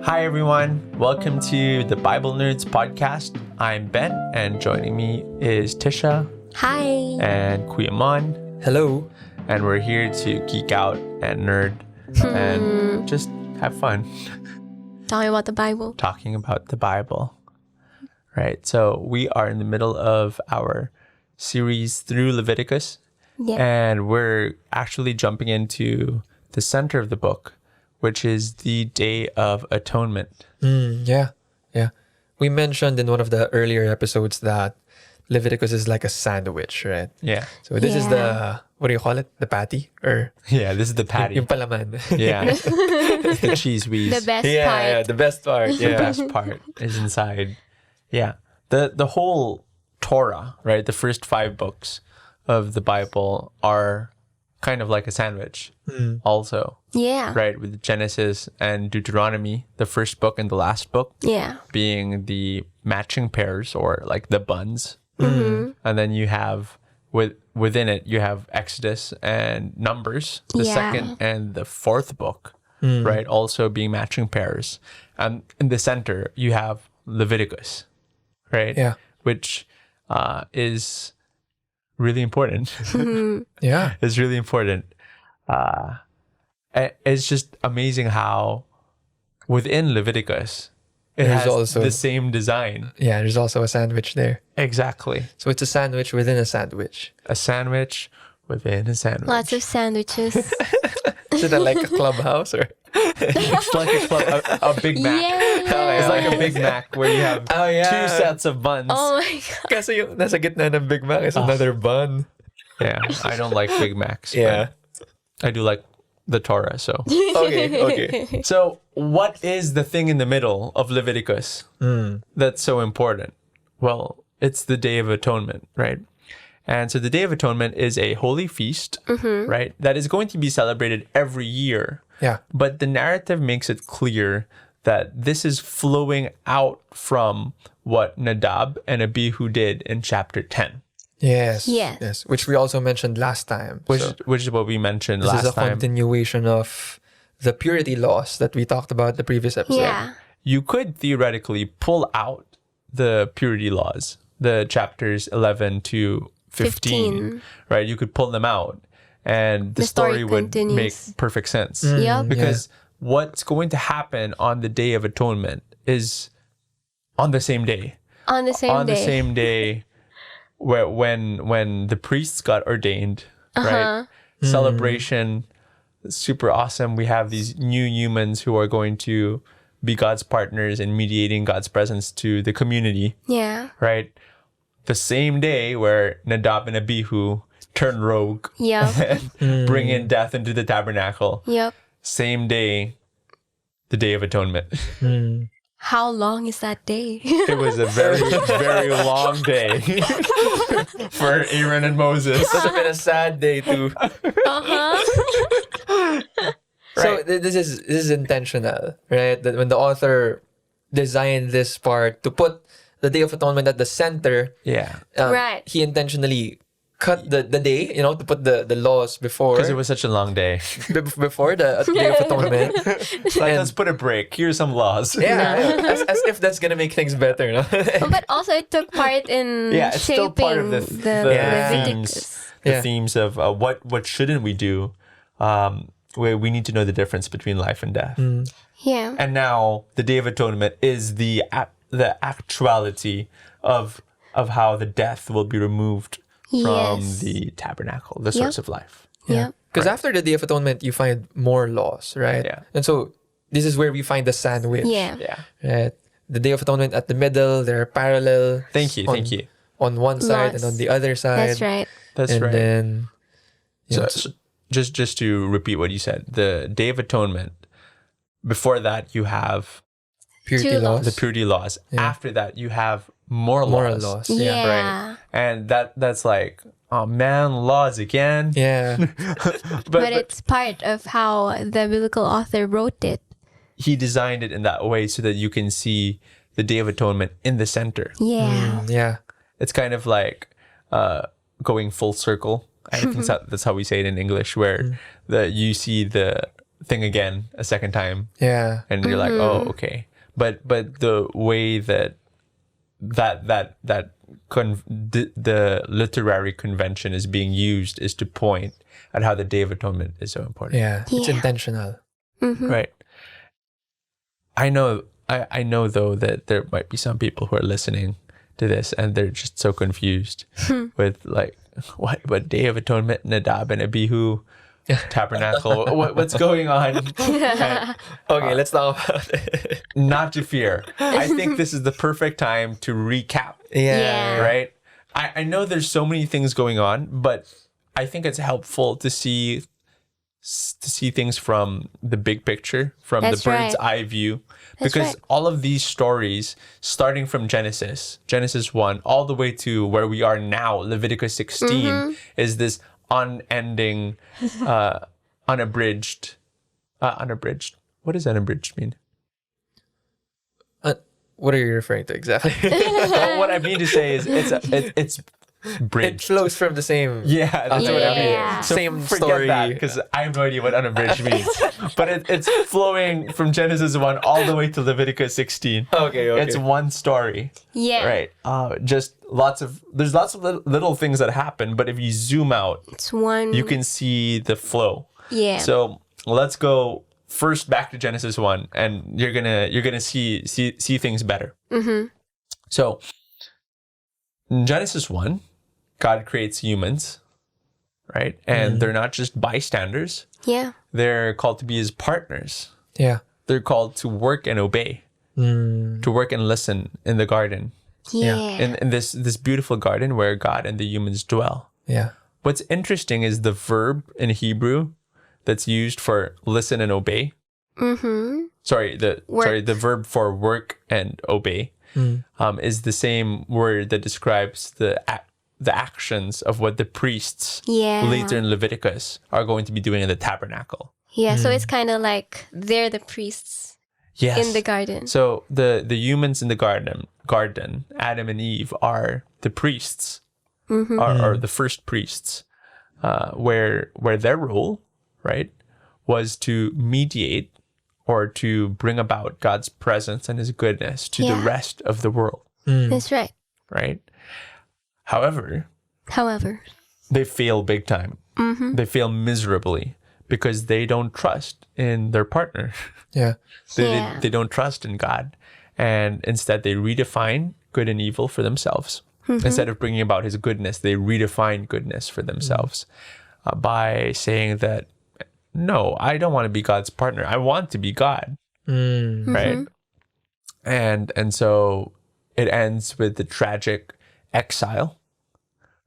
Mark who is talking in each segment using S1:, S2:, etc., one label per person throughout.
S1: Hi, everyone. Welcome to the Bible Nerds podcast. I'm Ben, and joining me is Tisha.
S2: Hi.
S1: And Kuyamon.
S3: Hello.
S1: And we're here to geek out and nerd and just have fun.
S2: Talking about the Bible.
S1: Talking about the Bible. Right. So we are in the middle of our series through Leviticus.
S2: Yeah.
S1: And we're actually jumping into the center of the book, which is the Day of Atonement.
S3: Yeah. We mentioned in one of the earlier episodes that Leviticus is like a sandwich, right?
S1: Yeah.
S3: So this is the, what do you call it? The patty? Or
S1: Yeah, this is the patty.
S3: yung palaman.
S1: Yeah. The cheese whiz.
S2: The best part.
S3: Yeah, the best part.
S1: The
S3: Yeah.
S1: best part is inside. Yeah. The whole Torah, right? The first 5 books of the Bible are kind of like a sandwich also,
S2: Yeah.
S1: right? With Genesis and Deuteronomy, the first book and the last book
S2: Yeah.
S1: being the matching pairs or like the buns.
S2: Mm-hmm.
S1: And then you have within it, you have Exodus and Numbers, the
S2: Yeah.
S1: second and the fourth book, right? Also being matching pairs. And in the center, you have Leviticus, right?
S3: Yeah.
S1: Which is really important.
S3: Yeah.
S1: It's really important. It's just amazing how within Leviticus, it
S3: There's
S1: has
S3: also-
S1: the same design.
S3: Yeah, there's also a sandwich there.
S1: Exactly.
S3: So it's a sandwich within a sandwich.
S1: A sandwich within a sandwich.
S2: Lots of sandwiches.
S3: Is it like a clubhouse or?
S1: It's like a Big Mac.
S2: Yeah.
S1: It's like a Big Mac where you have
S3: Oh, yeah.
S1: 2 sets of buns.
S2: Oh my god.
S3: Kasi yung nasa gitna ng Big Mac is another bun.
S1: Yeah, I don't like Big Macs.
S3: Yeah.
S1: but I do like the Torah, so.
S3: Okay.
S1: So, what is the thing in the middle of Leviticus that's so important? Well, it's the Day of Atonement, right? And so the Day of Atonement is a holy feast, right? That is going to be celebrated every year.
S3: Yeah.
S1: But the narrative makes it clear that this is flowing out from what Nadab and Abihu did in chapter 10,
S3: Yes.
S2: Yes.
S3: Yes. Which we also mentioned last time.
S1: which is what we mentioned
S3: This is a
S1: last time.
S3: continuation of the purity laws that we talked about the previous episode.
S2: Yeah.
S1: You could theoretically pull out the purity laws, the chapters 11 to 15, right? You could pull them out and the,
S2: The story
S1: would
S2: continues.
S1: make perfect sense.
S2: Yep.
S1: Because what's going to happen on the Day of Atonement is on the same day.
S2: On the same
S1: On
S2: day.
S1: the same day where when the priests got ordained, right? Celebration, super awesome. We have these new humans who are going to be God's partners in mediating God's presence to the community,
S2: Yeah.
S1: right? The same day where Nadab and Abihu turn rogue
S2: Yep.
S1: and bring in death into the tabernacle.
S2: Yep.
S1: Same day, the Day of Atonement.
S2: How long is that day?
S1: It was a very, very long day for Aaron and Moses.
S3: Must have been a sad day too. So this is intentional, right? That when the author designed this part to put the Day of Atonement at the center,
S1: Yeah.
S2: Right.
S3: he intentionally cut the day, to put the laws before
S1: Because it was such a long day.
S3: before the Day of Atonement.
S1: Like, let's put a break. Here's some laws.
S3: Yeah, as if that's gonna make things better, no?
S2: But also it took part in
S1: Yeah, it's still
S2: shaping
S1: part of the
S2: Leviticus.
S1: themes. The
S3: Yeah.
S1: themes of what shouldn't we do, where we need to know the difference between life and death.
S2: Yeah.
S1: And now the Day of Atonement is the actuality of how the death will be removed from
S2: Yes.
S1: the tabernacle, the source of life.
S2: Yep.
S3: Because after the Day of Atonement, you find more laws, right?
S1: Yeah.
S3: And so this is where we find the sandwich.
S2: Yeah.
S1: Yeah.
S3: Right? The Day of Atonement at the middle, they're parallel.
S1: Thank you. Thank you.
S3: On one side
S2: Laws.
S3: and on the other side.
S2: That's right.
S1: That's
S3: and
S1: right.
S3: then
S1: So, just to repeat what you said, the Day of Atonement. Before that, you have
S3: purity
S2: Two
S3: laws.
S1: the purity laws.
S3: Yeah.
S1: After that, you have moral
S3: Moral
S1: laws.
S3: laws.
S2: Yeah.
S1: Right. And that's like, oh man, laws again.
S3: Yeah.
S2: But it's part of how the biblical author wrote it.
S1: He designed it in that way so that you can see the Day of Atonement in the center.
S2: Yeah.
S3: Yeah.
S1: It's kind of like going full circle. I think that's how we say it in English, where you see the thing again a second time,
S3: Yeah.
S1: and you're like, oh, okay. But the way that the literary convention is being used is to point at how the Day of Atonement is so important.
S3: Yeah. It's
S2: Yeah.
S3: intentional.
S1: Right. I know though that there might be some people who are listening to this and they're just so confused with like what Day of Atonement, Nadab and Abihu, tabernacle, what's going on? And,
S3: Okay, let's talk about it.
S1: not to fear. I think this is the perfect time to recap.
S2: Yeah.
S1: Right? I know there's so many things going on, but I think it's helpful to see things from the big picture, from
S2: That's
S1: the bird's
S2: right.
S1: eye view,
S2: That's
S1: because
S2: right.
S1: all of these stories, starting from Genesis 1, all the way to where we are now, Leviticus 16, is this unending, unabridged. What does unabridged mean?
S3: What are you referring to exactly?
S1: Well, what I mean to say is it's
S3: It
S1: bridged.
S3: flows from the same.
S1: Yeah, that's what I
S2: Yeah.
S1: mean. So
S3: Same
S1: forget
S3: story.
S1: that because I have no idea what unabridged means. But it's flowing from Genesis 1 all the way to Leviticus 16.
S3: Okay.
S1: It's one story,
S2: Yeah.
S1: right? Just there's lots of little things that happen, but if you zoom out,
S2: It's one.
S1: you can see the flow.
S2: Yeah.
S1: So let's go first back to Genesis 1, and you're gonna see things better. So in Genesis 1, God creates humans, right? And they're not just bystanders.
S2: Yeah.
S1: They're called to be his partners.
S3: Yeah.
S1: They're called to work and obey, to work and listen in the garden,
S2: Yeah.
S1: in this beautiful garden where God and the humans dwell.
S3: Yeah.
S1: What's interesting is the verb in Hebrew that's used for listen and obey. Sorry, the verb for work and obey is the same word that describes the actions of what the priests
S2: Yeah.
S1: later in Leviticus are going to be doing in the tabernacle.
S2: Yeah. So it's kind of like they're the priests
S1: Yes.
S2: in the garden.
S1: So the humans in the garden, Adam and Eve are the priests, are the first priests, where their role, right, was to mediate or to bring about God's presence and his goodness to the
S2: Yeah.
S1: rest of the world,
S2: That's right.
S1: right? However, they fail big time. They fail miserably because they don't trust in their partner.
S3: Yeah.
S1: They don't trust in God. And instead, they redefine good and evil for themselves. Instead of bringing about his goodness, they redefine goodness for themselves by saying that, no, I don't want to be God's partner. I want to be God. Right? And so it ends with the tragic exile,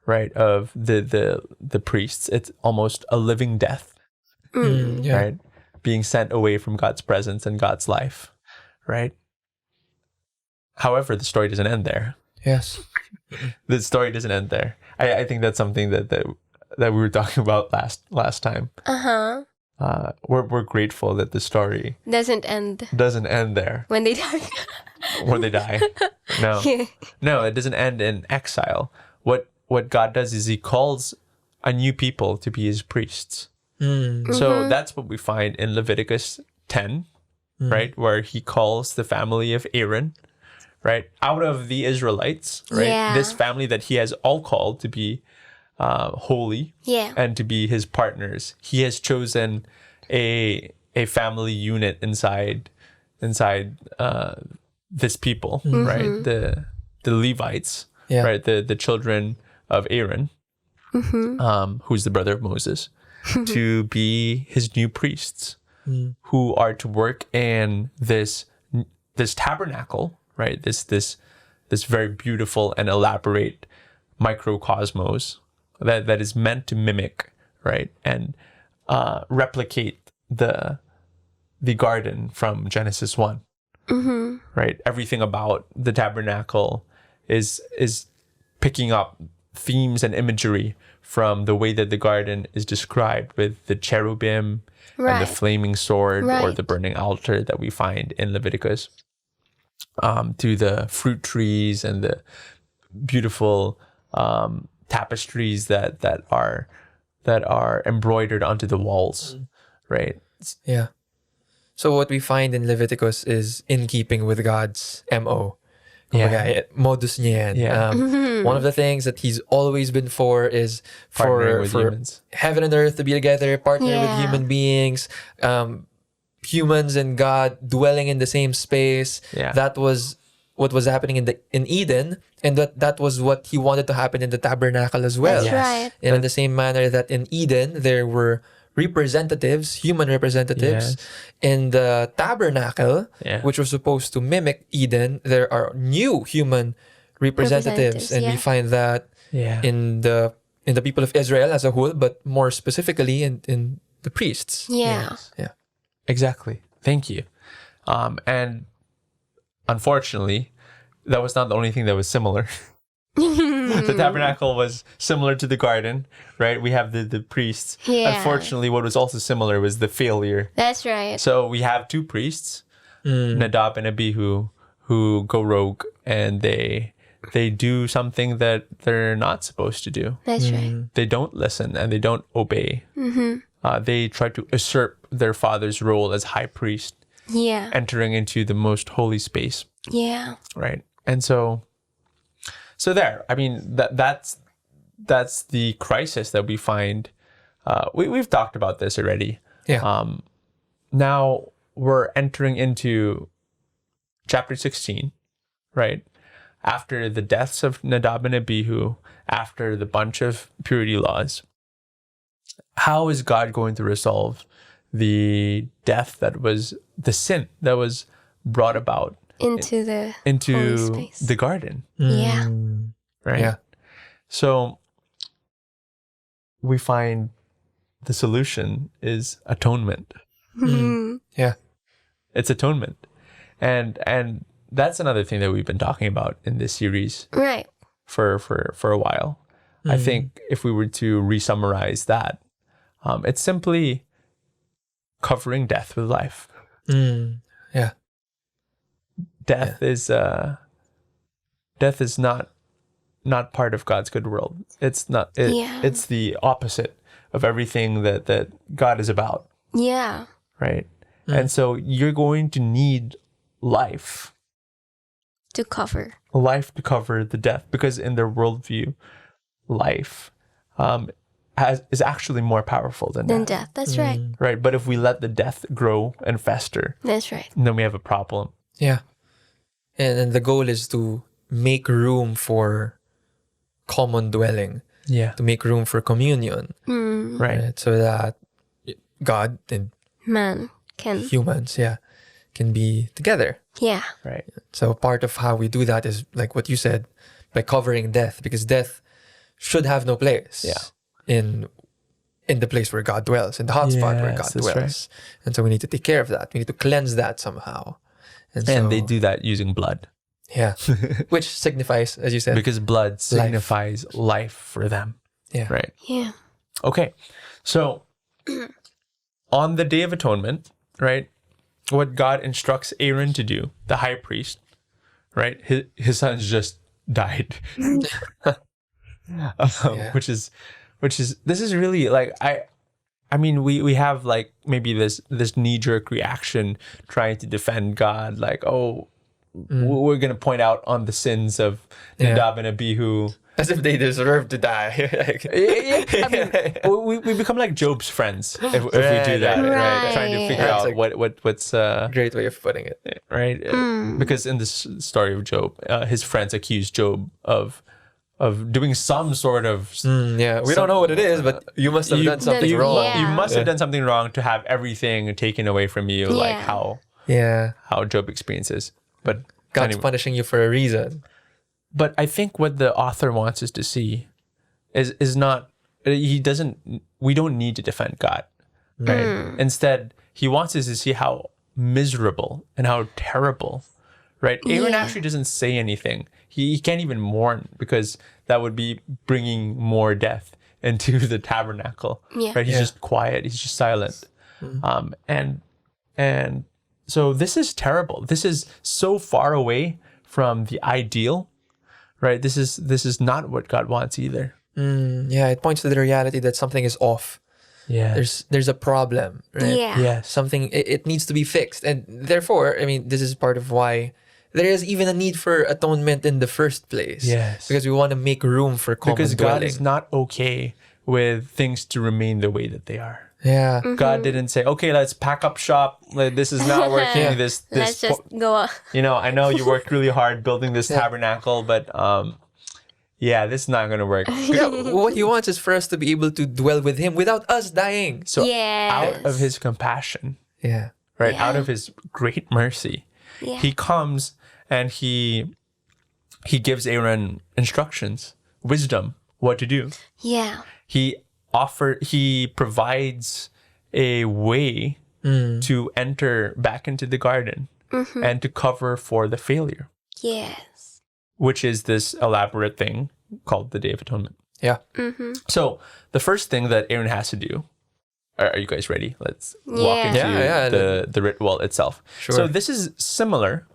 S1: right, of the priests. It's almost a living death,
S3: Yeah.
S1: right? Being sent away from God's presence and God's life, right? However, the story doesn't end there.
S3: Yes.
S1: The story doesn't end there. I think that's something that we were talking about last time. We're grateful that the story
S2: Doesn't end
S1: doesn't end there
S2: when they die.
S1: when they die. No,
S2: Yeah.
S1: no, it doesn't end in exile. What God does is he calls a new people to be his priests. So that's what we find in Leviticus 10, right? Where he calls the family of Aaron, right? Out of the Israelites, right?
S2: Yeah.
S1: This family that he has all called to be holy
S2: Yeah.
S1: and to be his partners. He has chosen a family unit inside this people, right? The Levites,
S3: Yeah.
S1: right? The children of Aaron, who's the brother of Moses, to be his new priests, who are to work in this tabernacle, right? This very beautiful and elaborate microcosmos that is meant to mimic, right, and replicate the garden from Genesis 1. Right? Everything about the tabernacle is picking up themes and imagery from the way that the garden is described, with the cherubim and the
S2: Right.
S1: flaming sword or
S2: Right.
S1: the burning altar that we find in Leviticus, to the fruit trees and the beautiful tapestries that are embroidered onto the walls, right?
S3: Yeah. So what we find in Leviticus is in keeping with God's MO. Kumbaga, modus niya yan.
S1: Yeah.
S3: One of the things that he's always been for is
S1: Partnering with
S3: for
S1: humans.
S3: heaven and earth to be together, partner with human beings, humans and God dwelling in the same space.
S1: Yeah.
S3: That was what was happening in Eden, and that was what he wanted to happen in the tabernacle as well.
S2: That's right.
S3: And in the same manner that in Eden there were representatives, human representatives.
S1: Yes.
S3: In the tabernacle,
S1: Yeah.
S3: which was supposed to mimic Eden, there are new human representatives, and we find that in the people of Israel as a whole, but more specifically in the priests.
S2: Yeah.
S3: Yeah.
S1: Exactly. Thank you. And unfortunately, that was not the only thing that was similar. The tabernacle was similar to the garden, right? We have the priests.
S2: Yeah.
S1: Unfortunately, what was also similar was the failure.
S2: That's right.
S1: So we have two priests, Nadab and Abihu, who go rogue, and they do something that they're not supposed to do.
S2: That's right.
S1: They don't listen and they don't obey. They try to usurp their father's role as high priest,
S2: Yeah.
S1: entering into the most holy space,
S2: Yeah.
S1: right? And so there. I mean, that's the crisis that we find. We've talked about this already.
S3: Yeah.
S1: Now we're entering into chapter 16, right? After the deaths of Nadab and Abihu, after the bunch of purity laws, how is God going to resolve the death that was the sin that was brought about
S2: Into the
S1: into
S2: holy space.
S1: the garden,
S2: Yeah.
S1: right?
S3: Yeah.
S1: So we find the solution is atonement.
S3: Yeah.
S1: It's atonement. And that's another thing that we've been talking about in this series
S2: Right.
S1: for a while. I think if we were to re-summarize that, it's simply covering death with life.
S3: Yeah.
S1: Death is not part of God's good world. It's not. It's the opposite of everything that God is about,
S2: Yeah.
S1: right? And so you're going to need life
S2: To cover.
S1: to cover the death, because in their worldview, life is actually more powerful than
S2: Then
S1: death,
S2: death. That's right.
S1: right? But if we let the death grow and fester,
S2: That's right.
S1: then we have a problem.
S3: Yeah. And then the goal is to make room for common dwelling,
S1: Yeah,
S3: to make room for communion,
S1: right.
S3: right? So that God and
S2: Man can.
S3: humans, can be together.
S2: Yeah.
S1: Right.
S3: So part of how we do that is like what you said, by covering death, because death should have no place in the place where God dwells, in the hotspot where God
S1: Yes, that's
S3: dwells. And so we need to take care of that. We need to cleanse that somehow.
S1: And
S3: so,
S1: they do that using blood,
S3: Yeah. Which signifies, as you said,
S1: because blood signifies life for them.
S3: Yeah.
S1: Right.
S2: Yeah.
S1: Okay. So on the Day of Atonement, right, what God instructs Aaron to do, the high priest, right, his sons just died. Which is this is really like I mean we have like maybe this knee-jerk reaction trying to defend God, like, oh, we're gonna point out on the sins of Nadab and Abihu,
S3: as if they deserve to die.
S1: I mean, we become like Job's friends if we do that, right? Trying to figure
S3: That's
S1: out what's
S3: Great way of putting it.
S1: right, because in this story of Job, his friends accused Job of doing some sort of
S3: We don't know what it is, but you must have done something
S2: you-
S3: wrong.
S2: yeah.
S1: you must have done something wrong to have everything taken away from you, like
S2: Yeah.
S1: how Job experiences. But
S3: God's
S1: anyway.
S3: punishing you for a reason.
S1: But I think what the author wants us to see is not, we don't need to defend God, right? Instead, he wants us to see how miserable and how terrible, right? Aaron actually doesn't say anything. He can't even mourn, because that would be bringing more death into the tabernacle,
S2: Yeah.
S1: right? He's just quiet. He's just silent. And so this is terrible. This is so far away from the ideal, right? This is not what God wants either.
S3: It points to the reality that something is off there's a problem, right?
S2: Yeah.
S1: Yes.
S3: Something it needs to be fixed, and therefore, I mean, this is part of why there is even a need for atonement in the first place.
S1: Yes.
S3: Because we want to make room for common
S1: Because God
S3: dwelling.
S1: is not okay with things to remain the way that they are.
S3: Yeah.
S1: God didn't say, okay, let's pack up shop. Like, this is not working.
S3: Yeah.
S1: This
S2: Let's just go.
S1: I know you worked really hard building this tabernacle, but this is not going to work.
S3: Yeah, what he wants is for us to be able to dwell with him without us dying.
S1: So
S2: Yes.
S1: out of his compassion,
S3: Yeah.
S1: right, out of his great mercy,
S2: Yeah.
S1: he comes and he gives Aaron instructions, wisdom, what to do.
S2: Yeah.
S1: He provides a way to enter back into the garden and to cover for the failure,
S2: Yes.
S1: which is this elaborate thing called the Day of Atonement.
S3: Yeah.
S1: So the first thing that Aaron has to do, are you guys ready? Let's walk into
S3: Yeah.
S1: the ritual itself.
S3: Sure.
S1: So this is similar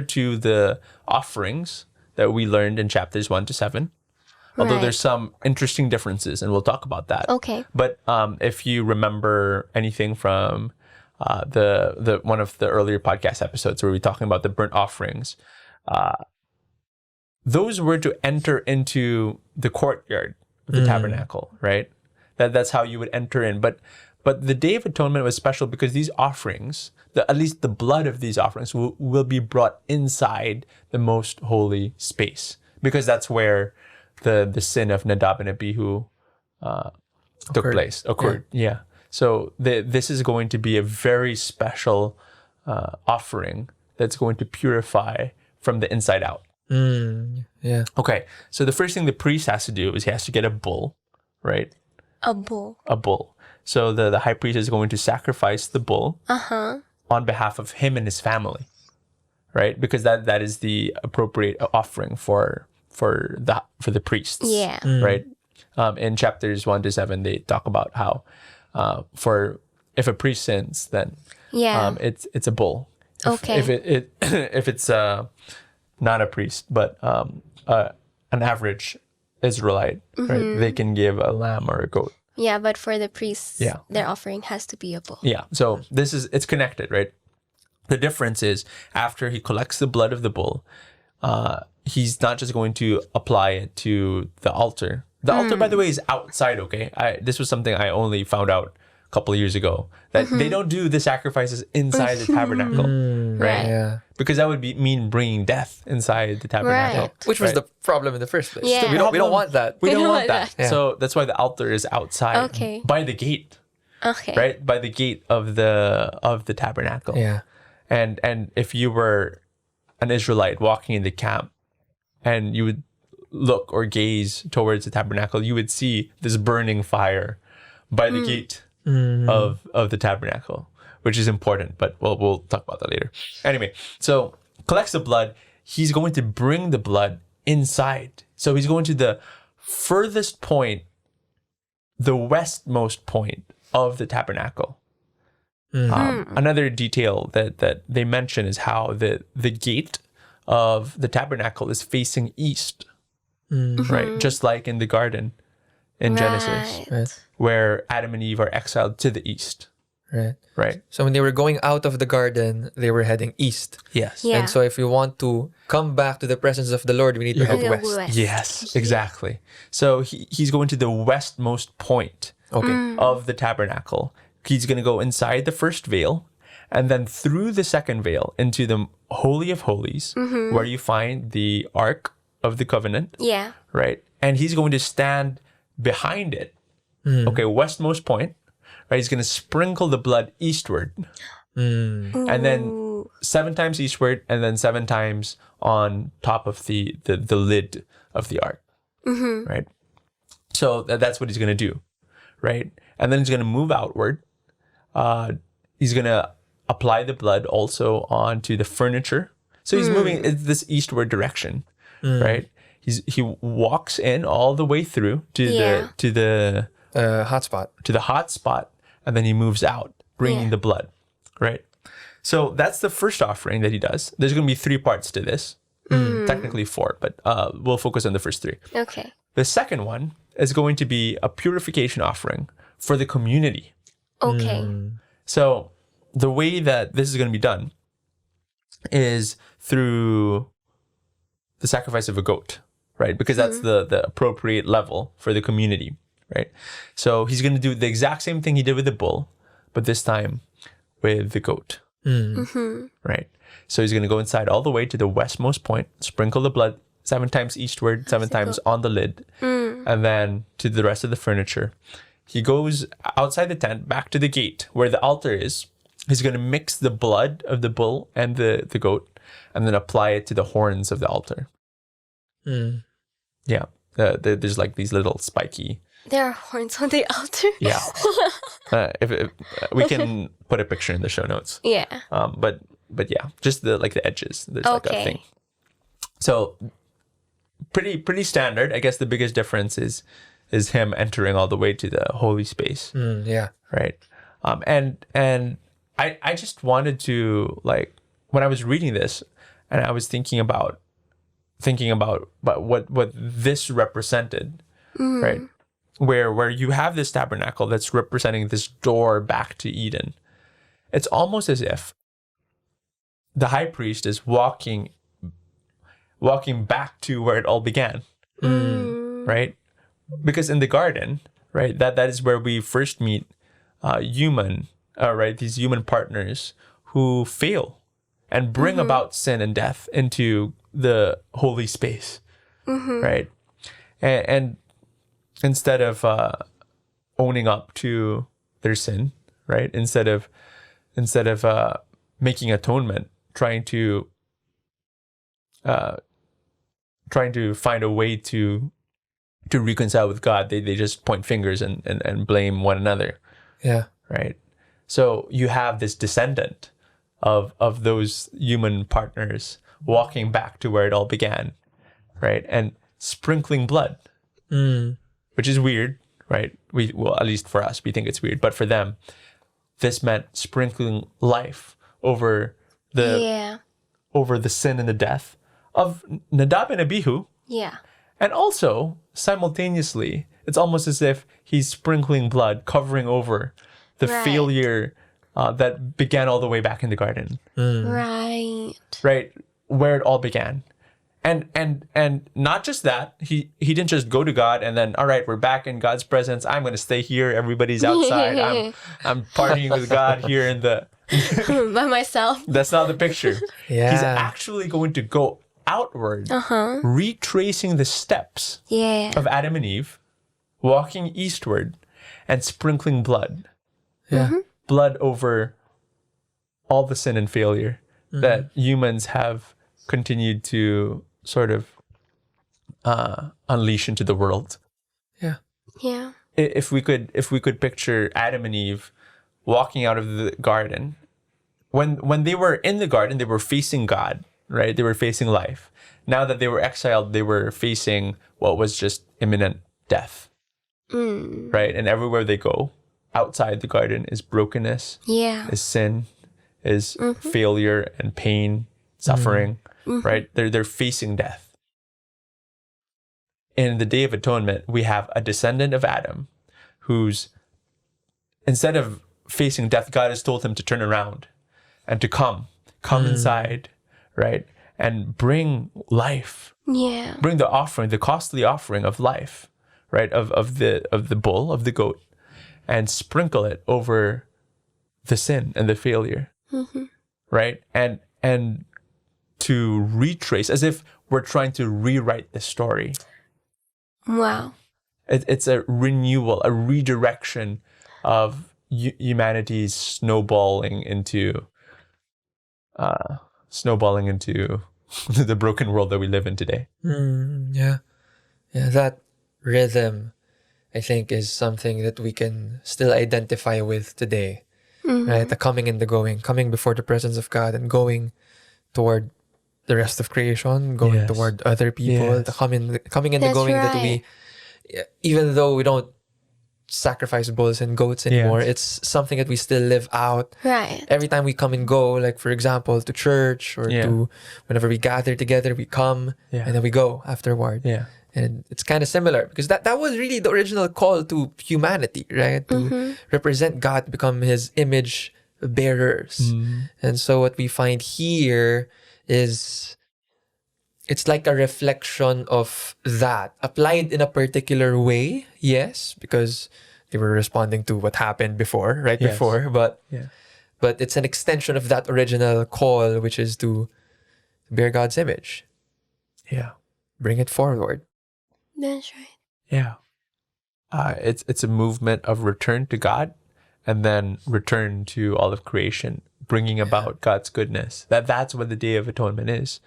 S1: to the offerings that we learned in chapters 1 to 7. Although
S2: Right.
S1: there's some interesting differences, and we'll talk about that.
S2: Okay.
S1: But if you remember anything from the one of the earlier podcast episodes where we're talking about the burnt offerings, those were to enter into the courtyard of the tabernacle, right? That's how you would enter in. But the Day of Atonement was special because these offerings, at least the blood of these offerings, will be brought inside the most holy space, because that's where the sin of Nadab and Abihu occurred. Yeah. So this is going to be a very special offering that's going to purify from the inside out.
S3: Yeah.
S1: Okay. So the first thing the priest has to do is he has to get a bull, right?
S2: A bull.
S1: A bull. So the high priest is going to sacrifice the bull on behalf of him and his family, right? Because that is the appropriate offering for the priests.
S2: Yeah.
S1: Right. In chapters 1 to 7, they talk about how if a priest sins, then
S2: Yeah.
S1: it's a bull.
S2: Okay.
S1: If it's not a priest, but an average Israelite, right? They can give a lamb or a goat.
S2: Yeah, but for the priests,
S1: Yeah.
S2: their offering has to be a bull.
S1: Yeah. So it's connected, right? The difference is after he collects the blood of the bull, he's not just going to apply it to the altar. The altar, by the way, is outside, okay? This was something I only found out a couple of years ago, that they don't do the sacrifices inside the tabernacle, right?
S3: Yeah.
S1: Because that would mean bringing death inside the tabernacle.
S2: Right.
S3: Which was
S1: right?
S3: the problem in the first place.
S2: Yeah.
S3: We don't want that.
S1: We don't
S2: don't
S1: want
S2: want
S1: that.
S3: that.
S1: So that's why the altar is outside,
S2: Okay.
S1: by the gate,
S2: Okay.
S1: right? By the gate of the tabernacle.
S3: Yeah.
S1: And if you were an Israelite walking in the camp and you would look or gaze towards the tabernacle, you would see this burning fire by the gate of the tabernacle, which is important, but we'll talk about that later. Anyway, so collects the blood. He's going to bring the blood inside. So he's going to the furthest point, the westmost point of the tabernacle. Another detail that they mention is how the gate of the tabernacle is facing east, right? Just like in the garden in Genesis,
S3: Right.
S1: where Adam and Eve are exiled to the east,
S3: Right.
S1: right?
S3: So when they were going out of the garden, they were heading east.
S1: Yes.
S2: Yeah.
S3: And so if we want to come back to the presence of the Lord, we need to head
S2: Go
S3: west.
S2: west.
S1: Yes, exactly. So he's going to the westmost point
S3: Okay.
S1: of the tabernacle. He's going to go inside the first veil and then through the second veil into the Holy of Holies, where you find the Ark of the Covenant,
S2: Yeah.
S1: right? And he's going to stand behind it. Okay, westmost point, right? He's going to sprinkle the blood eastward. And then 7 times eastward and then 7 times on top of the lid of the ark, right? So that's what he's going to do, right? And then he's going to move outward. He's going to apply the blood also onto the furniture. So he's moving in this eastward direction, right? He walks in all the way through to the
S3: Hotspot.
S1: hot spot, and then he moves out, bringing the blood, right? So that's the first offering that he does. There's going to be 3 parts to this, technically 4, but we'll focus on the first 3.
S2: Okay.
S1: The second one is going to be a purification offering for the community.
S2: Okay.
S1: So the way that this is going to be done is through the sacrifice of a goat, right? Because that's the appropriate level for the community, right? So he's going to do the exact same thing he did with the bull, but this time with the goat, right? So he's going to go inside all the way to the westmost point, sprinkle the blood 7 times eastward, 7 times on the lid, and then to the rest of the furniture. He goes outside the tent, back to the gate where the altar is. He's going to mix the blood of the bull and the goat, and then apply it to the horns of the altar. Yeah. There's like these little spiky.
S2: There are horns on the altar.
S1: Yeah. If we can put a picture in the show notes.
S2: Yeah.
S1: But yeah, just the edges. There's like a thing. So pretty standard. I guess the biggest difference is him entering all the way to the holy space.
S3: Yeah.
S1: Right. And I just wanted to, like, when I was reading this and I was thinking about what this represented, right? Where you have this tabernacle that's representing this door back to Eden. It's almost as if the high priest is walking back to where it all began, right? Because in the garden, right, that is where we first meet these human partners who fail and bring about sin and death into the holy space, right? And instead of owning up to their sin, right? Instead of making atonement, trying to find a way to reconcile with God, they just point fingers and blame one another.
S3: Yeah.
S1: Right. So you have this descendant of those human partners walking back to where it all began, right? And sprinkling blood, which is weird, right? Well, at least for us, we think it's weird, but for them, this meant sprinkling life over the sin and the death of Nadab and Abihu.
S2: Yeah.
S1: And also, simultaneously, it's almost as if he's sprinkling blood, covering over the failure that began all the way back in the garden.
S2: Right.
S1: Right, where it all began. And not just that, he didn't just go to God and then, all right, we're back in God's presence. I'm going to stay here. Everybody's outside. I'm partying with God here in the...
S2: By myself.
S1: That's not the picture.
S3: Yeah.
S1: He's actually going to go outward, retracing the steps of Adam and Eve, walking eastward and sprinkling blood.
S3: Yeah.
S1: Blood over all the sin and failure that humans have continued to sort of unleash into the world.
S3: Yeah.
S2: Yeah.
S1: If we could picture Adam and Eve walking out of the garden, when they were in the garden, they were facing God, right? They were facing life. Now that they were exiled, they were facing what was just imminent death, right? And everywhere they go, outside the garden is brokenness, is sin, is failure and pain, suffering, right? They're facing death. In the Day of Atonement, we have a descendant of Adam who's, instead of facing death, God has told him to turn around and to come inside, right? And bring life.
S2: Yeah.
S1: Bring the offering, the costly offering of life, right? Of the bull, of the goat, and sprinkle it over the sin and the failure, right? And to retrace, as if we're trying to rewrite the story.
S2: Wow.
S1: It's a renewal, a redirection of humanity's snowballing into the broken world that we live in today.
S3: Yeah. That rhythm, I think, is something that we can still identify with today, right? The coming and the going, coming before the presence of God and going toward the rest of creation, going toward other people, the coming and the going that we, even though we don't sacrifice bulls and goats anymore, it's something that we still live out.
S2: Right.
S3: Every time we come and go, like for example, to church or to whenever we gather together, we come and then we go afterward.
S1: Yeah.
S3: And it's kind of similar because that was really the original call to humanity, right? To represent God, become his image bearers. And so what we find here is it's like a reflection of that applied in a particular way. Yes, because they were responding to what happened before, right?
S1: Yes.
S3: Before, but it's an extension of that original call, which is to bear God's image.
S1: Yeah.
S3: Bring it forward.
S2: That's right.
S1: Yeah. It's a movement of return to God and then return to all of creation, bringing about God's goodness. That's what the Day of Atonement is.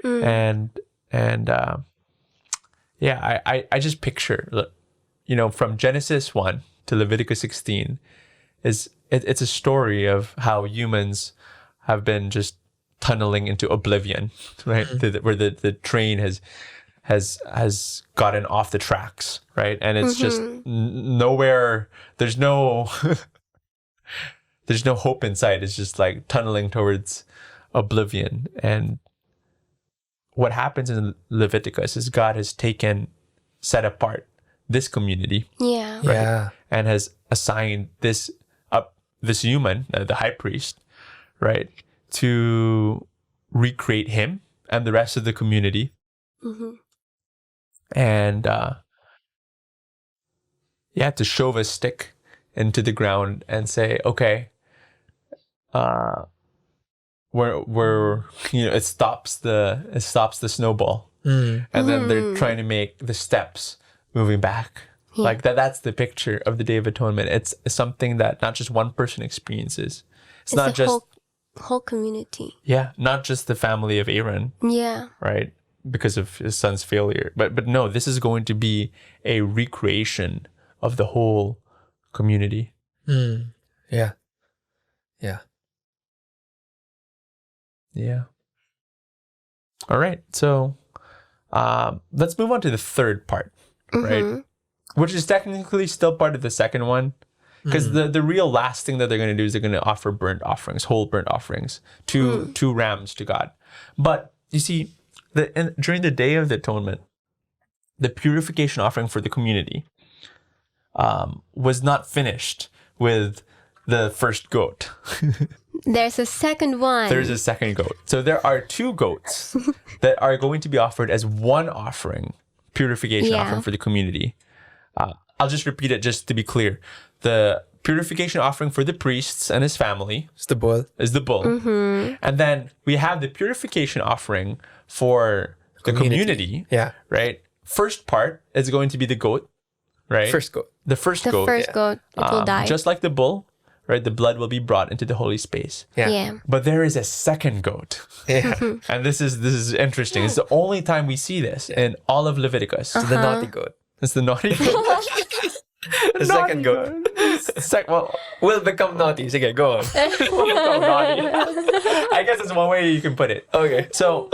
S1: And I just picture, from Genesis 1 to Leviticus 16 it's a story of how humans have been just tunneling into oblivion, right? Where the train has gotten off the tracks, right? And it's just nowhere. There's no there's no hope in sight. It's just like tunneling towards oblivion. And what happens in Leviticus is God has set apart this community,
S2: Yeah.
S3: And
S1: has assigned this human, the high priest, right, to recreate him and the rest of the community. And to shove a stick into the ground and say, okay, we're it stops the snowball, and then they're trying to make the steps moving back. Like that's the picture of the Day of Atonement. It's something that not just one person experiences. It's not
S2: the
S1: just
S2: whole community.
S1: Yeah, not just the family of Aaron.
S2: Yeah.
S1: Right? Because of his son's failure. But no, this is going to be a recreation of the whole community.
S3: Yeah.
S1: All right. So let's move on to the third part, right? Which is technically still part of the second one. Because the real last thing that they're going to do is they're going to offer whole burnt offerings, two rams to God. But you see, during the Day of the Atonement, the purification offering for the community was not finished with the first goat.
S2: There's a second one.
S1: There's a second goat. So there are two goats that are going to be offered as one offering, purification offering for the community. I'll just repeat it just to be clear. The purification offering for the priests and his family
S3: is the bull.
S1: And then we have the purification offering for the community.
S3: Yeah.
S1: Right? First part is going to be the goat, right?
S3: First goat.
S1: The first goat.
S2: Goat will die.
S1: Just like the bull, right? The blood will be brought into the holy space.
S2: Yeah.
S1: But there is a second goat.
S3: Yeah.
S1: And this is interesting. It's the only time we see this in all of Leviticus.
S3: The naughty goat.
S1: It's the naughty goat.
S3: The second goat. Will become naughty. Sige, go on.
S1: I guess it's one way you can put it.
S3: Okay.
S1: So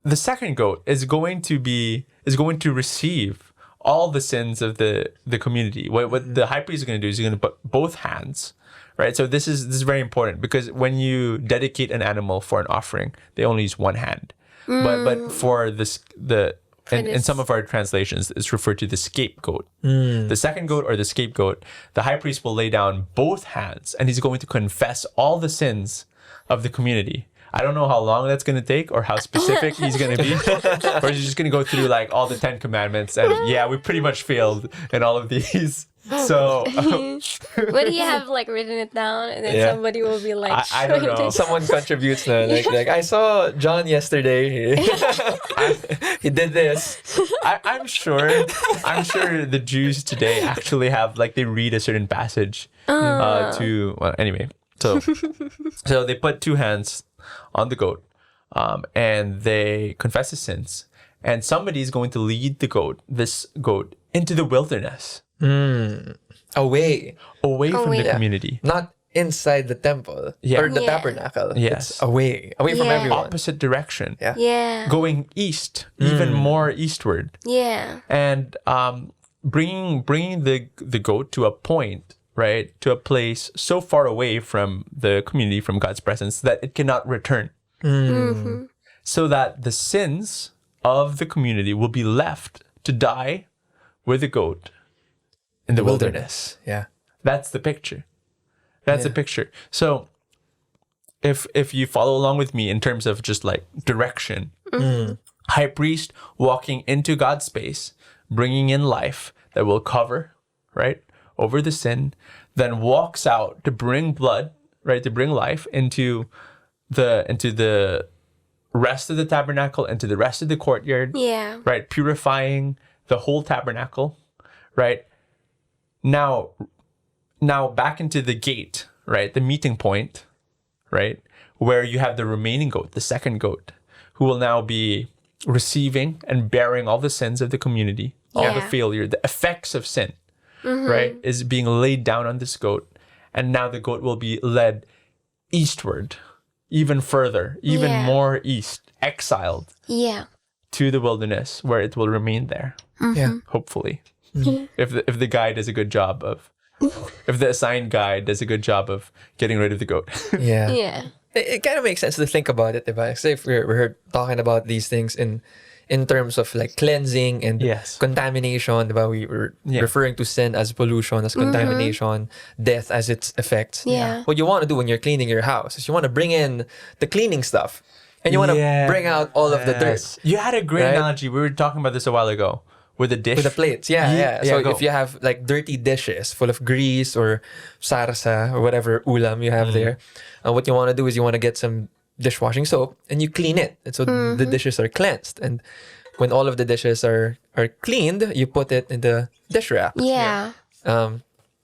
S1: the second goat is going to receive all the sins of the community. What the high priest is going to do is he's going to put both hands, right? So this is very important because when you dedicate an animal for an offering, they only use one hand. But for in some of our translations, it's referred to the scapegoat. The second goat or the scapegoat, the high priest will lay down both hands and he's going to confess all the sins of the community. I don't know how long that's going to take or how specific he's going to be. Or he's just going to go through like all the 10 commandments. And we pretty much failed in all of these. So
S2: what do you have like written it down and then somebody will be like
S1: I don't know.
S3: Someone contributes now. Like I saw John yesterday. He did this.
S1: I'm sure the Jews today actually have like they read a certain passage anyway. So they put two hands on the goat and they confess his sins. And somebody is going to lead this goat into the wilderness.
S3: Away
S1: from the community.
S3: Not inside the temple or the tabernacle.
S1: Yes.
S3: It's away from everyone.
S1: Opposite direction.
S2: Yeah.
S1: Going east, even more eastward.
S2: Yeah.
S1: And bringing the goat to a point, right, to a place so far away from the community, from God's presence, that it cannot return. So that the sins of the community will be left to die with the goat in the wilderness.
S3: Yeah.
S1: That's the picture. That's the picture. So if you follow along with me in terms of just like direction, high priest walking into God's space, bringing in life that will cover, right, over the sin, then walks out to bring blood, right, to bring life into the rest of the tabernacle, into the rest of the courtyard, right, purifying the whole tabernacle, right. Now back into the gate, right, the meeting point, right, where you have the remaining goat, the second goat, who will now be receiving and bearing all the sins of the community, all the failure, the effects of sin, right, is being laid down on this goat. And now the goat will be led eastward, even further, even more east, exiled to the wilderness, where it will remain there, hopefully. If the guy does a good job of, if the assigned guy does a good job of getting rid of the goat.
S2: Yeah.
S3: It kind of makes sense to think about it, diba? Say if we're talking about these things in terms of like cleansing and contamination, diba? We were referring to sin as pollution, as contamination, death as its effects.
S2: Yeah.
S3: What you want to do when you're cleaning your house is you want to bring in the cleaning stuff and you want to bring out all of the dirt.
S1: You had a great analogy. We were talking about this a while ago. With the dish?
S3: With the plates, yeah. So
S1: go.
S3: if you have like dirty dishes full of grease or sarsa or whatever ulam you have there, what you want to do is you want to get some dishwashing soap and you clean it. And so the dishes are cleansed. And when all of the dishes are cleaned, you put it in the dish rack.
S2: Yeah.
S3: But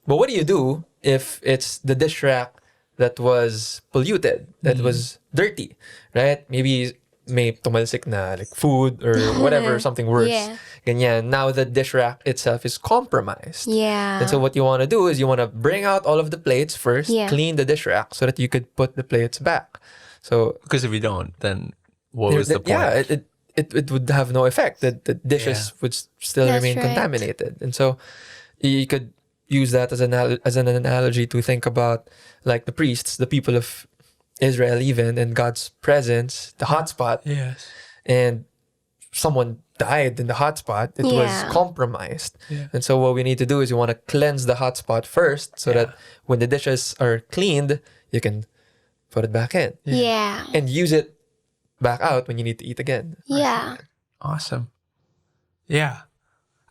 S3: what do you do if it's the dish rack that was polluted, that was dirty, right? Maybe may tumalsik na like food or whatever, something worse. Ganyan. Now the dish rack itself is compromised.
S2: Yeah.
S3: And so what you want to do is you want to bring out all of the plates first, clean the dish rack so that you could put the plates back. So
S1: because if you don't, then what was the point?
S3: Yeah, it would have no effect. The dishes would still remain contaminated. And so you could use that as an analogy to think about like the priests, the people of Israel, even in God's presence, the hotspot.
S1: Yes.
S3: And someone died in the hotspot. It was compromised. And so what we need to do is you want to cleanse the hotspot first so that when the dishes are cleaned, you can put it back in.
S2: Yeah.
S3: And use it back out when you need to eat again.
S2: Yeah.
S1: Awesome. Yeah.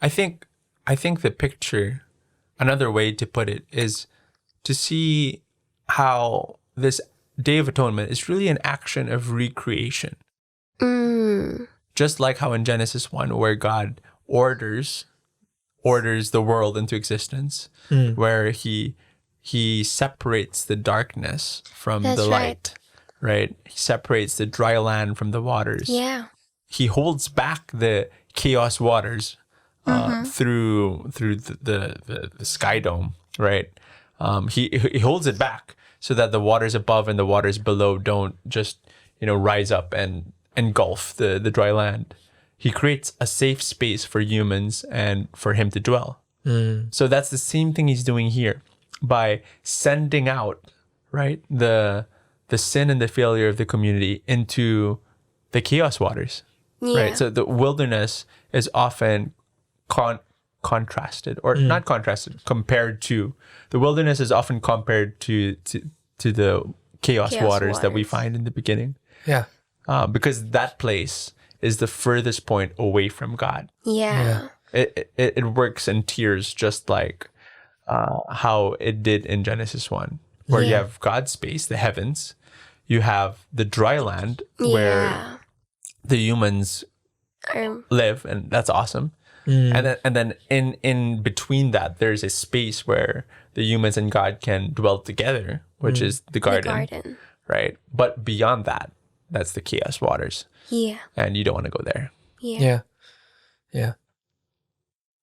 S1: I think the picture, another way to put it is to see how this Day of Atonement is really an action of recreation. Just like how in Genesis 1, where God orders the world into existence, where he separates the darkness from the light, right? He separates the dry land from the waters.
S2: Yeah.
S1: He holds back the chaos waters through the sky dome, right? He holds it back so that the waters above and the waters below don't just, rise up and engulf the dry land. He creates a safe space for humans and for him to dwell. So that's the same thing he's doing here by sending out, right, the sin and the failure of the community into the chaos waters, right? So the wilderness is often contrasted, or not contrasted, compared to the wilderness is often compared to the chaos waters that we find in the beginning.
S3: Yeah.
S1: Because that place is the furthest point away from God.
S2: Yeah.
S1: It works in tiers, just like how it did in Genesis 1, where you have God's space, the heavens. You have the dry land where the humans live, and that's awesome. And then in between that, there's a space where the humans and God can dwell together, which is the garden, right? But beyond that, that's the chaos waters.
S2: Yeah.
S1: And you don't want to go there.
S2: Yeah.
S3: Yeah.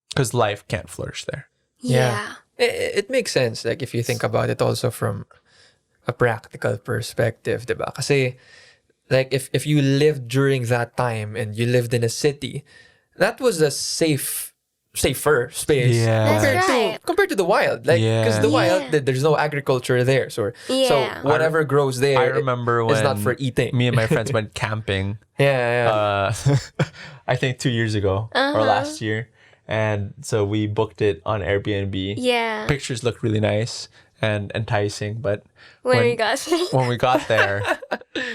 S1: Because life can't flourish there.
S2: Yeah.
S3: It makes sense, like if you think about it also from a practical perspective, diba? Kasi like if you lived during that time and you lived in a city, that was a safe safer space
S1: Yeah.
S2: That's right.
S3: compared to the wild. Like, because the wild, there's no agriculture there. So whatever grows there,
S1: I remember when
S3: it's not for eating.
S1: me and my friends went camping.
S3: Yeah.
S1: I think 2 years ago or last year, and so we booked it on Airbnb.
S2: Yeah.
S1: Pictures looked really nice and enticing, but
S2: When we got
S1: when we got there,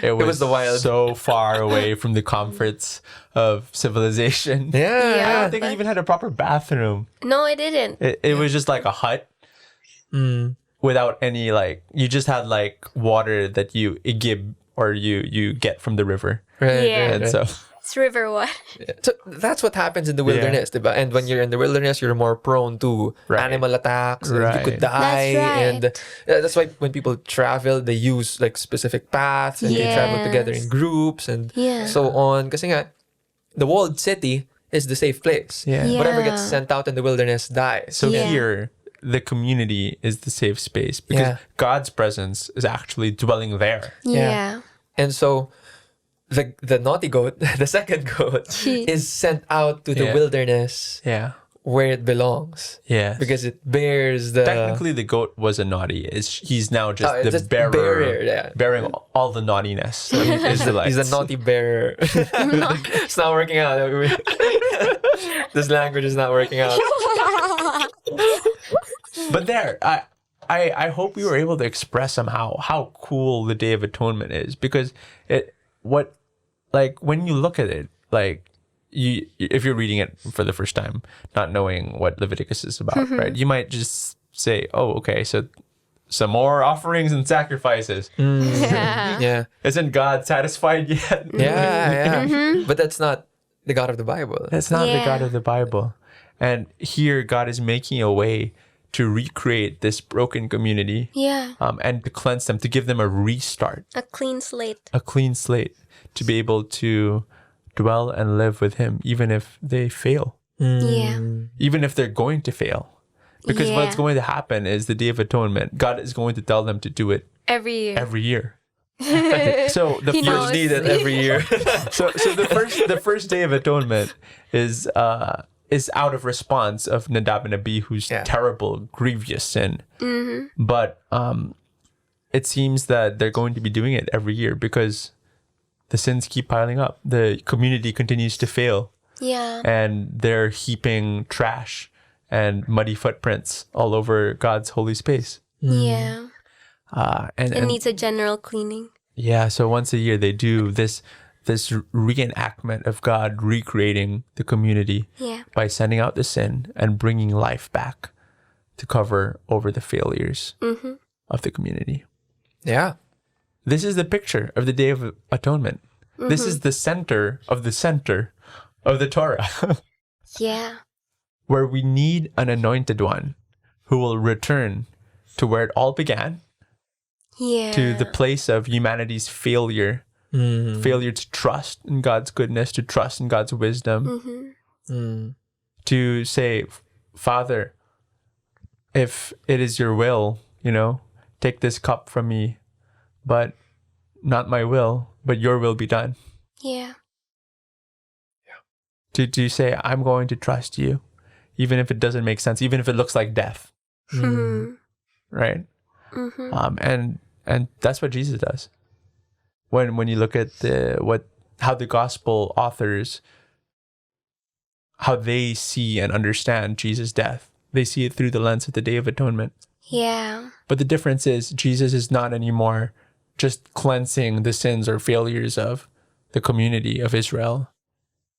S1: it was
S3: the wild.
S1: so far away from the comforts of civilization.
S3: Yeah.
S1: I don't think it even had a proper bathroom.
S2: No, I didn't.
S1: It was just like a hut without any, like, you just had like water that you igib or you get from the river.
S3: Right.
S2: Yeah.
S1: And so
S2: It's river water.
S3: So that's what happens in the wilderness, diba? And when you're in the wilderness, you're more prone to animal attacks. And you could die,
S2: That's right.
S3: and that's why when people travel, they use like specific paths, and they travel together in groups and so on. Kasi nga, the walled city is the safe place.
S1: Yeah.
S3: Whatever gets sent out in the wilderness dies.
S1: So here, the community is the safe space because God's presence is actually dwelling there.
S2: Yeah.
S3: And so the naughty goat, the second goat, is sent out to the wilderness where it belongs.
S1: Yeah.
S3: Because it bears the...
S1: Technically, the goat was a naughty. He's now just the
S3: just
S1: bearer, bearing all the naughtiness of the Israelites.
S3: He's a naughty bearer. It's not working out. This language is not working out.
S1: But there, I hope we were able to express somehow how cool the Day of Atonement is, because when you look at it, like, if you're reading it for the first time, not knowing what Leviticus is about, right? You might just say, "Oh, okay, so some more offerings and sacrifices."
S3: Yeah.
S1: Isn't God satisfied yet?
S3: Yeah. But that's not the God of the Bible.
S1: That's not the God of the Bible. And here, God is making a way to recreate this broken community.
S2: Yeah.
S1: And to cleanse them, to give them a restart.
S2: A clean slate.
S1: A clean slate. To be able to dwell and live with Him, even if they fail.
S2: Yeah.
S1: Even if they're going to fail. Because what's going to happen is the Day of Atonement, God is going to tell them to do it
S2: every year.
S1: Every year. So the first
S3: need it every year.
S1: so the first Day of Atonement is out of response of Nadab and Abihu's terrible, grievous sin. But it seems that they're going to be doing it every year because the sins keep piling up. The community continues to fail.
S2: Yeah.
S1: And they're heaping trash and muddy footprints all over God's holy space.
S2: Yeah.
S1: And
S2: it needs a general cleaning.
S1: Yeah, so once a year they do this reenactment of God recreating the community by sending out the sin and bringing life back to cover over the failures of the community.
S3: Yeah.
S1: This is the picture of the Day of Atonement. This is the center of the Torah.
S2: Yeah.
S1: Where we need an anointed one who will return to where it all began.
S2: Yeah.
S1: To the place of humanity's failure. Failure to trust in God's goodness, to trust in God's wisdom. To say, Father, if it is your will, take this cup from me, but not my will, but your will be done.
S2: Yeah.
S1: To say, I'm going to trust you, even if it doesn't make sense, even if it looks like death. Right? And that's what Jesus does. When you look at how the gospel authors, how they see and understand Jesus' death, they see it through the lens of the Day of Atonement.
S2: Yeah.
S1: But the difference is Jesus is not anymore just cleansing the sins or failures of the community of Israel.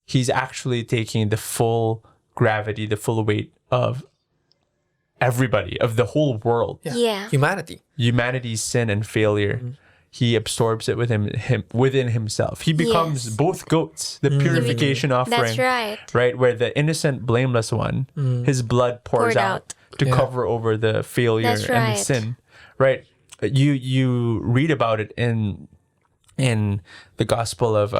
S1: He's actually taking the full gravity, the full weight of everybody, of the whole world.
S2: Yeah.
S1: Humanity's sin and failure. He absorbs it within himself. He becomes both goats, the purification offering.
S2: That's right.
S1: Right, where the innocent, blameless one, his blood poured out to cover over the failure and the sin. Right. You read about it in the Gospel of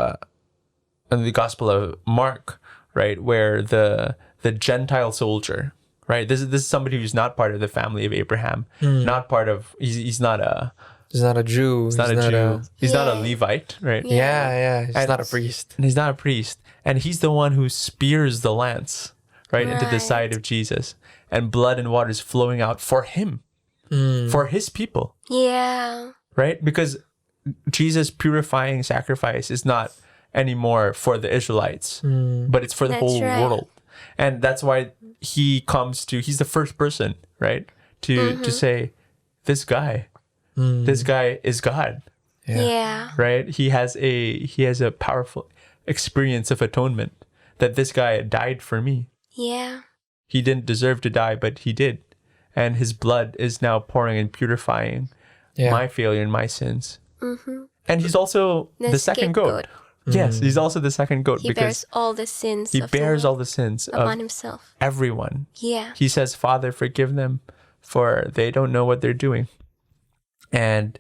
S1: Mark, right, where the Gentile soldier, right? This is somebody who's not part of the family of Abraham, not part of. He's not a Jew. He's not a Jew. He's not a Levite, right?
S3: Yeah. He's not a priest.
S1: And he's not a priest, and he's the one who spears the lance, right, into the side of Jesus, and blood and water is flowing out for him, for his people.
S2: Yeah.
S1: Right? Because Jesus' purifying sacrifice is not anymore for the Israelites, but it's for the whole world. And that's why he's the first person, right? To say, this guy is God.
S2: Yeah.
S1: Right? He has a powerful experience of atonement, that this guy died for me.
S2: Yeah.
S1: He didn't deserve to die, but he did. And his blood is now pouring and purifying my failure and my sins. And he's also the second goat. Yes, he's also the second goat,
S2: He
S1: because
S2: bears all the sins.
S1: he bears all the sins
S2: upon
S1: of
S2: himself.
S1: everyone.
S2: Yeah.
S1: He says, Father, forgive them, for they don't know what they're doing. And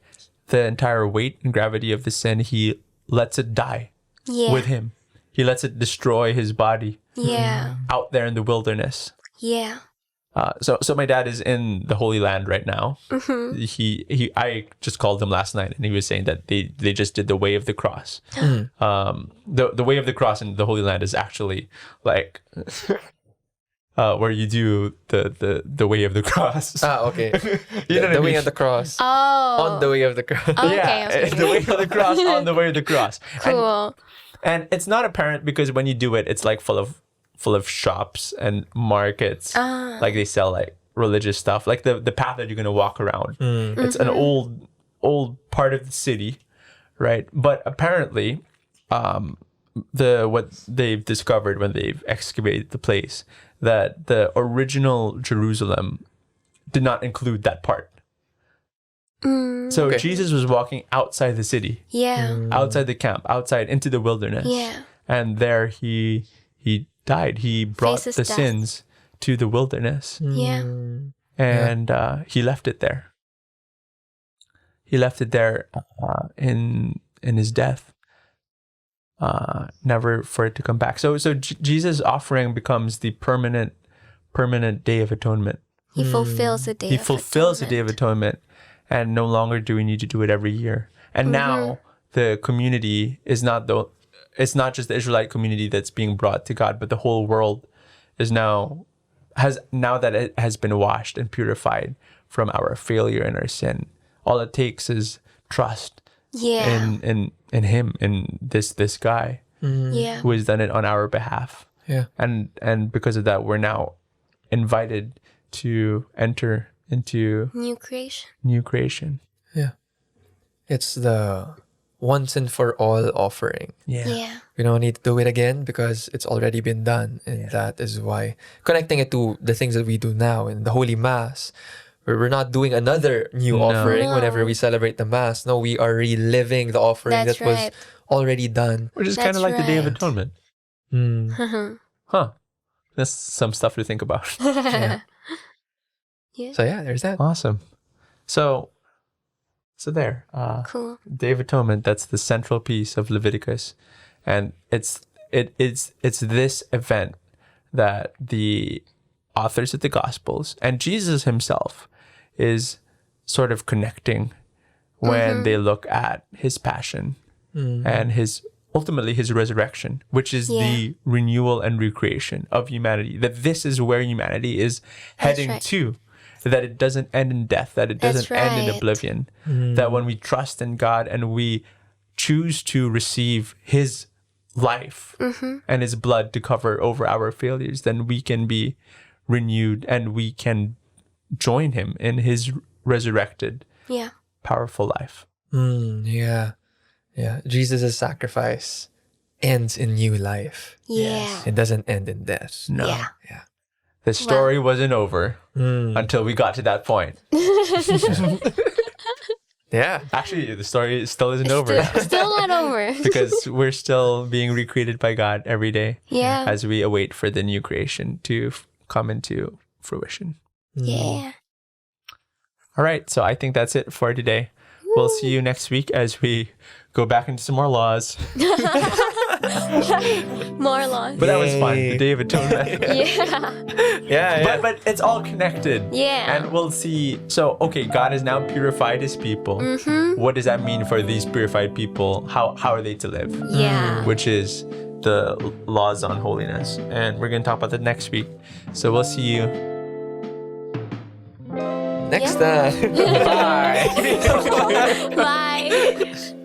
S1: the entire weight and gravity of the sin, he lets it die with him. He lets it destroy his body out there in the wilderness.
S2: Yeah.
S1: So my dad is in the Holy Land right now. I just called him last night, and he was saying that they just did the way of the cross. The way of the cross in the Holy Land is actually like where you do the way of the cross.
S3: Okay.
S1: You know what I
S3: the way
S1: mean?
S3: of the cross.
S2: Oh.
S3: On the way of the cross.
S2: Okay.
S1: The way of the cross on the way of the cross.
S2: Cool.
S1: And it's not apparent, because when you do it, it's like full of shops and markets. Like they sell like religious stuff, like the path that you're going to walk around. It's an old part of the city, right? But apparently what they've discovered when they've excavated the place, that the original Jerusalem did not include that part. So Jesus was walking outside the city, outside the camp, outside into the wilderness. And there he died. He brought the sins to the wilderness. And he left it there. He left it there in his death, never for it to come back. So Jesus' offering becomes the permanent Day of Atonement.
S2: He fulfills the Day
S1: He
S2: of
S1: fulfills the
S2: Atonement.
S1: Day of Atonement, and no longer do we need to do it every year. And now the community is it's not just the Israelite community that's being brought to God, but the whole world now that it has been washed and purified from our failure and our sin. All it takes is trust in him, in this guy who has done it on our behalf. And because of that, we're now invited to enter into
S2: new creation.
S3: Yeah. It's the once and for all offering.
S2: Yeah.
S3: We don't need to do it again because it's already been done. And that is why connecting it to the things that we do now in the Holy Mass, where we're not doing another new offering whenever we celebrate the Mass. No, we are reliving the offering that was already done.
S1: Which is kind of like the Day of Atonement. Huh. That's some stuff to think about.
S3: So yeah, there's that.
S1: Awesome. So there.
S2: Cool.
S1: Day of Atonement, that's the central piece of Leviticus. And it's this event that the authors of the Gospels and Jesus himself is sort of connecting when they look at his passion and ultimately his resurrection, which is the renewal and recreation of humanity. That this is where humanity is heading to. That it doesn't end in death, that it doesn't end in oblivion. That when we trust in God and we choose to receive his life and his blood to cover over our failures, then we can be renewed and we can join him in his resurrected, powerful life.
S3: Yeah. Jesus' sacrifice ends in new life. It doesn't end in death.
S1: No.
S3: Yeah.
S1: The story wasn't over until we got to that point.
S3: Yeah.
S1: Actually, the story still isn't over.
S2: Still not over.
S1: Because we're still being recreated by God every day as we await for the new creation to come into fruition.
S2: Yeah.
S1: All right. So I think that's it for today. Woo. We'll see you next week as we go back into some more laws.
S2: More laws.
S1: But that was fun. The Day of Atonement.
S3: Yeah.
S1: But it's all connected.
S2: Yeah.
S1: And we'll see. So, okay, God has now purified his people. What does that mean for these purified people? How are they to live?
S2: Yeah.
S1: Which is the laws on holiness. And we're going to talk about that next week. So we'll see you
S3: next time.
S1: Bye.
S2: Bye.